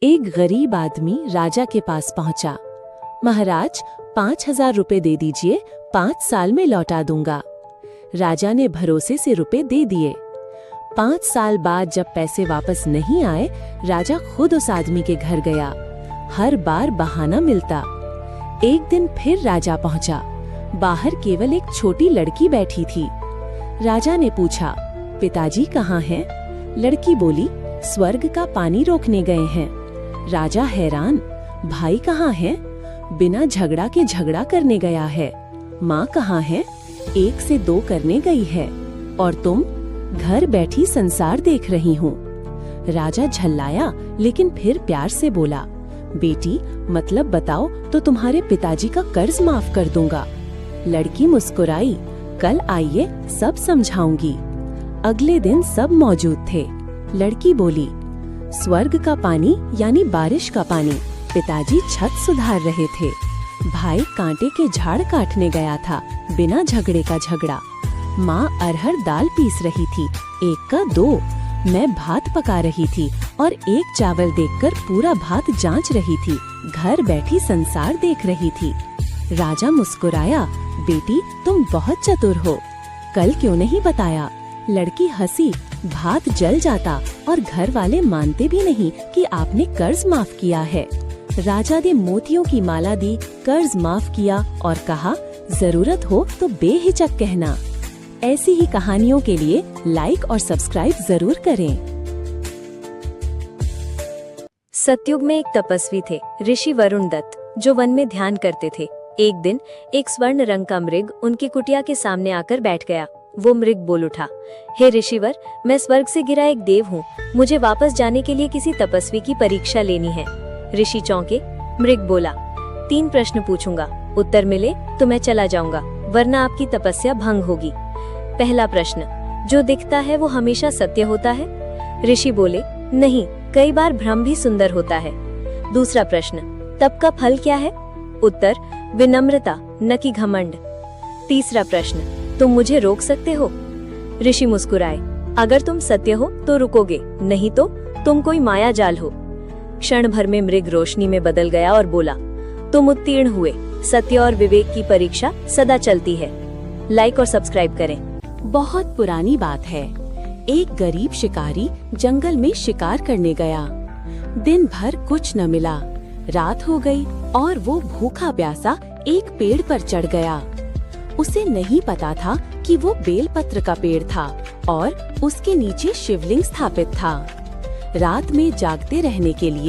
एक गरीब आदमी राजा के पास पहुंचा। महाराज, 5,000 रुपए दे दीजिए, 5 साल में लौटा दूंगा। राजा ने भरोसे से रुपए दे दिए। 5 साल बाद जब पैसे वापस नहीं आए, राजा खुद उस आदमी के घर गया। हर बार बहाना मिलता। एक दिन फिर राजा पहुंचा। बाहर केवल एक छोटी लड़की बैठी थी। राजा ने पूछा, पिताजी कहाँ हैं? लड़की बोली, स्वर्ग का पानी रोकने गए हैं। राजा हैरान, भाई कहाँ हैं? बिना झगड़ा के झगड़ा करने गया है। माँ कहाँ है? 1 से 2 करने गई है। और तुम? घर बैठी संसार देख रही हूँ। राजा झल्लाया, लेकिन फिर प्यार से बोला, बेटी, मतलब बताओ तो तुम्हारे पिताजी का कर्ज माफ कर दूंगा। लड़की मुस्कुराई, कल आइए, सब समझाऊंगी। अगले दिन सब मौजूद थे। लड़की बोली, स्वर्ग का पानी यानी बारिश का पानी। पिताजी छत सुधार रहे थे। भाई कांटे के झाड़ काटने गया था, बिना झगड़े का झगड़ा। माँ अरहर दाल पीस रही थी, 1 का 2। मैं भात पका रही थी और 1 चावल देखकर पूरा भात जांच रही थी। घर बैठी संसार देख रही थी। राजा मुस्कुराया, बेटी, तुम बहुत चतुर हो। कल क्यों नहीं बताया? लड़की हंसी, भात जल जाता और घर वाले मानते भी नहीं कि आपने कर्ज माफ किया है। राजा ने मोतियों की माला दी, कर्ज माफ किया और कहा, जरूरत हो तो बेहिचक कहना। ऐसी ही कहानियों के लिए लाइक और सब्सक्राइब जरूर करें। सतयुग में एक तपस्वी थे, ऋषि वरुण दत्त, जो वन में ध्यान करते थे। एक दिन एक स्वर्ण रंग का मृग उनकी कुटिया के सामने आकर बैठ गया। वो मृग बोल उठा, हे ऋषिवर, मैं स्वर्ग से गिरा एक देव हूँ। मुझे वापस जाने के लिए किसी तपस्वी की परीक्षा लेनी है। ऋषि चौंके। मृग बोला, 3 प्रश्न पूछूंगा, उत्तर मिले तो मैं चला जाऊंगा, वरना आपकी तपस्या भंग होगी। पहला प्रश्न, जो दिखता है वो हमेशा सत्य होता है? ऋषि बोले, नहीं, कई बार भ्रम भी सुंदर होता है। दूसरा प्रश्न, तप का फल क्या है? उत्तर, विनम्रता, न कि घमंड। तीसरा प्रश्न, तुम मुझे रोक सकते हो? ऋषि मुस्कुराए, अगर तुम सत्य हो तो रुकोगे, नहीं तो तुम कोई माया जाल हो। क्षण भर में मृग रोशनी में बदल गया और बोला, तुम उत्तीर्ण हुए। सत्य और विवेक की परीक्षा सदा चलती है। लाइक और सब्सक्राइब करें। बहुत पुरानी बात है। एक गरीब शिकारी जंगल में शिकार करने गया। दिन भर कुछ न मिला। रात हो गई और वो भूखा प्यासा एक पेड़ पर चढ़ गया। उसे नहीं पता था कि वो बेलपत्र का पेड़ था और उसके नीचे शिवलिंग स्थापित था। रात में जागते रहने के लिए